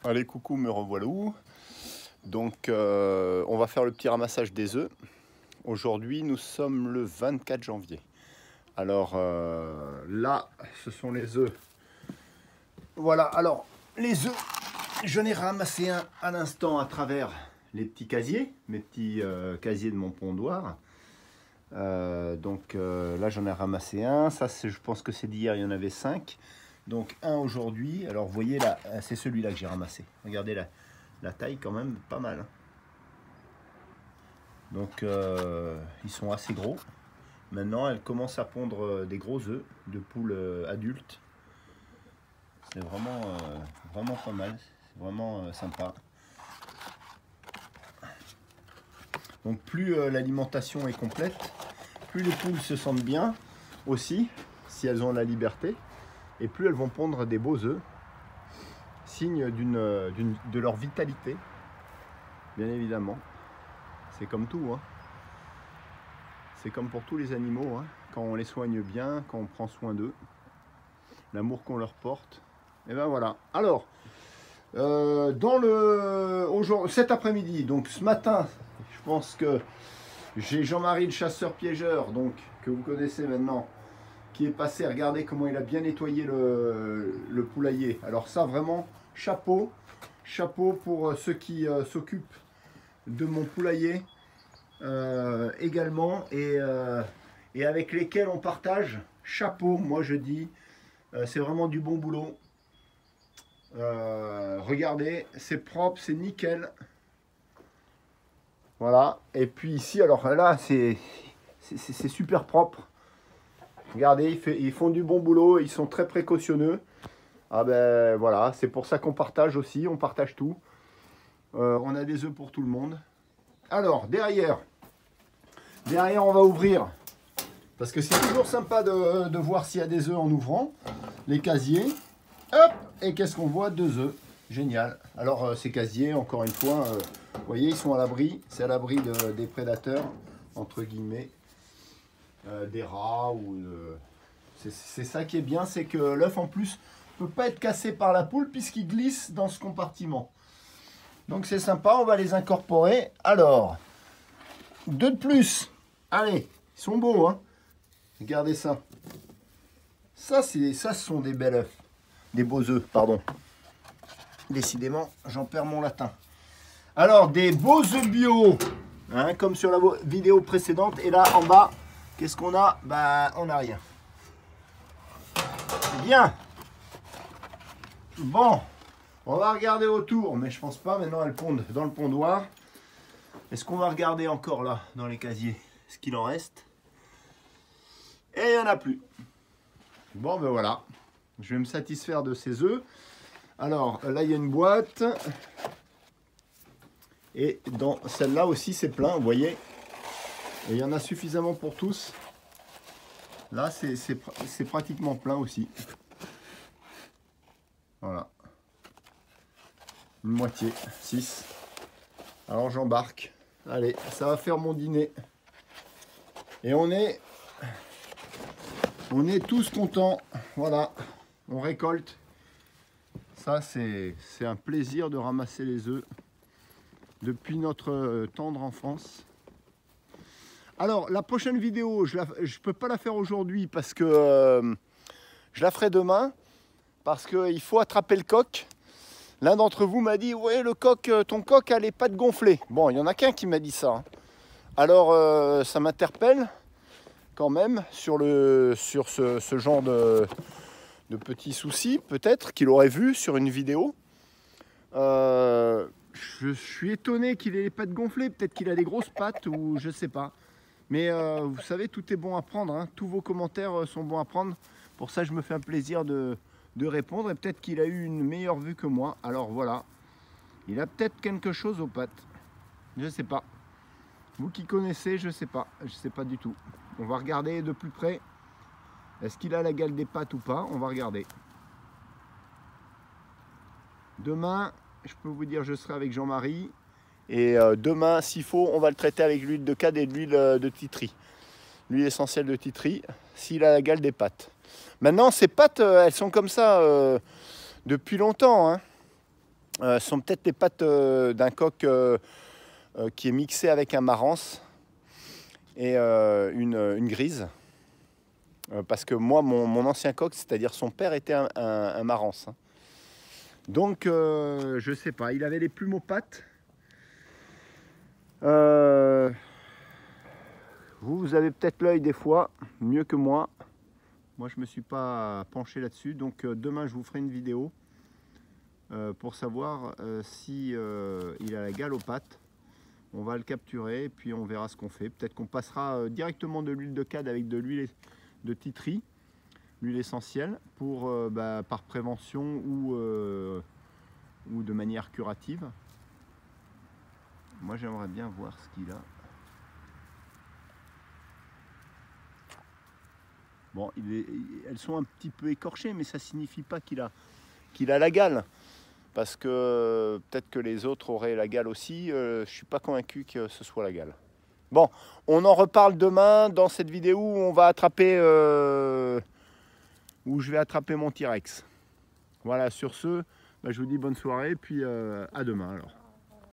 Allez, coucou, me revoilà. Donc, on va faire le petit ramassage des œufs. Aujourd'hui, nous sommes le 24 janvier. Alors, là, ce sont les œufs. Voilà, alors, les œufs, je n'ai ramassé un à l'instant à travers les petits casiers, mes petits casiers de mon pondoir. Là, j'en ai ramassé un. Ça, je pense que c'est d'hier, il y en avait 5. Donc un aujourd'hui, alors vous voyez là, c'est celui-là que j'ai ramassé. Regardez la taille quand même, pas mal. Hein. Donc ils sont assez gros. Maintenant, elle commence à pondre des gros œufs de poules adultes. C'est vraiment pas mal, c'est vraiment sympa. Donc plus l'alimentation est complète, plus les poules se sentent bien aussi, si elles ont la liberté. Et plus elles vont pondre des beaux œufs, signe de leur vitalité, bien évidemment. C'est comme tout, hein. C'est comme pour tous les animaux, hein. Quand on les soigne bien, quand on prend soin d'eux, l'amour qu'on leur porte, et ben voilà. Alors, cet après-midi, donc ce matin, je pense que j'ai Jean-Marie le chasseur-piégeur, donc que vous connaissez maintenant, qui est passé. Regardez comment il a bien nettoyé le poulailler. Alors ça, vraiment, chapeau pour ceux qui s'occupent de mon poulailler également, et avec lesquels on partage. Chapeau, moi je dis, c'est vraiment du bon boulot. Regardez, c'est propre, c'est nickel. Voilà, et puis ici, alors là, c'est super propre. Regardez, ils font du bon boulot, ils sont très précautionneux. Ah ben voilà, c'est pour ça qu'on partage aussi, on partage tout. On a des œufs pour tout le monde. Alors, derrière on va ouvrir. Parce que c'est toujours sympa de voir s'il y a des œufs en ouvrant. Les casiers. Hop, et qu'est-ce qu'on voit? 2 œufs. Génial. Alors, ces casiers, encore une fois, vous voyez, ils sont à l'abri. C'est à l'abri des prédateurs, entre guillemets. Des rats ou c'est ça qui est bien, c'est que l'œuf en plus ne peut pas être cassé par la poule puisqu'il glisse dans ce compartiment. Donc c'est sympa, on va les incorporer. Alors, 2 de plus. Allez, ils sont beaux, hein. Regardez ça. Ça, ce sont des bels œufs. Des beaux œufs, pardon. Décidément, j'en perds mon latin. Alors, des beaux œufs bio, hein, comme sur la vidéo précédente. Et là, en bas, qu'est-ce qu'on a? Bah, on n'a rien. Bien. Bon, on va regarder autour, mais je pense pas. Maintenant, elles pondent dans le pondoir. Est-ce qu'on va regarder encore là, dans les casiers, ce qu'il en reste? Et il n'y en a plus. Bon, ben voilà. Je vais me satisfaire de ces œufs. Alors, là, il y a une boîte. Et dans celle-là aussi, c'est plein, vous voyez. Et il y en a suffisamment pour tous. Là, c'est pratiquement plein aussi. Voilà. Une moitié, 6. Alors j'embarque. Allez, ça va faire mon dîner. Et on est tous contents. Voilà, on récolte. Ça, c'est un plaisir de ramasser les œufs depuis notre tendre enfance. Alors, la prochaine vidéo, je ne peux pas la faire aujourd'hui parce que je la ferai demain. Parce qu'il faut attraper le coq. L'un d'entre vous m'a dit, ouais, le coq, ton coq a les pattes gonflées. Bon, il n'y en a qu'un qui m'a dit ça. Hein. Alors, ça m'interpelle quand même sur ce genre de petits soucis, peut-être, qu'il aurait vu sur une vidéo. Je suis étonné qu'il ait les pattes gonflées. Peut-être qu'il a des grosses pattes ou je sais pas. Mais vous savez, tout est bon à prendre. Hein. Tous vos commentaires sont bons à prendre. Pour ça, je me fais un plaisir de répondre. Et peut-être qu'il a eu une meilleure vue que moi. Alors voilà. Il a peut-être quelque chose aux pattes. Je sais pas. Vous qui connaissez, je sais pas. Je sais pas du tout. On va regarder de plus près. Est-ce qu'il a la gale des pattes ou pas? On va regarder. Demain, je peux vous dire, je serai avec Jean-Marie. Et demain, s'il faut, on va le traiter avec l'huile de cade et de l'huile de titri. L'huile essentielle de titri, s'il a la gale des pattes. Maintenant, ces pattes, elles sont comme ça depuis longtemps. Hein. sont peut-être les pattes d'un coq qui est mixé avec un marance et une grise. Parce que moi, mon ancien coq, c'est-à-dire son père, était un marance. Hein. Donc, je sais pas, il avait les plumes aux pattes. Vous avez peut-être l'œil des fois, mieux que moi. Moi, je ne me suis pas penché là-dessus. Donc, demain, je vous ferai une vidéo pour savoir si il a la gale aux pattes. On va le capturer et puis on verra ce qu'on fait. Peut-être qu'on passera directement de l'huile de cade avec de l'huile de titri, l'huile essentielle, pour, par prévention ou de manière curative. Moi, j'aimerais bien voir ce qu'il a. Bon, elles sont un petit peu écorchées, mais ça ne signifie pas qu'il a la gale. Parce que peut-être que les autres auraient la gale aussi. Je ne suis pas convaincu que ce soit la gale. Bon, on en reparle demain dans cette vidéo où on va attraper, où je vais attraper mon T-Rex. Voilà, sur ce, je vous dis bonne soirée et puis à demain alors.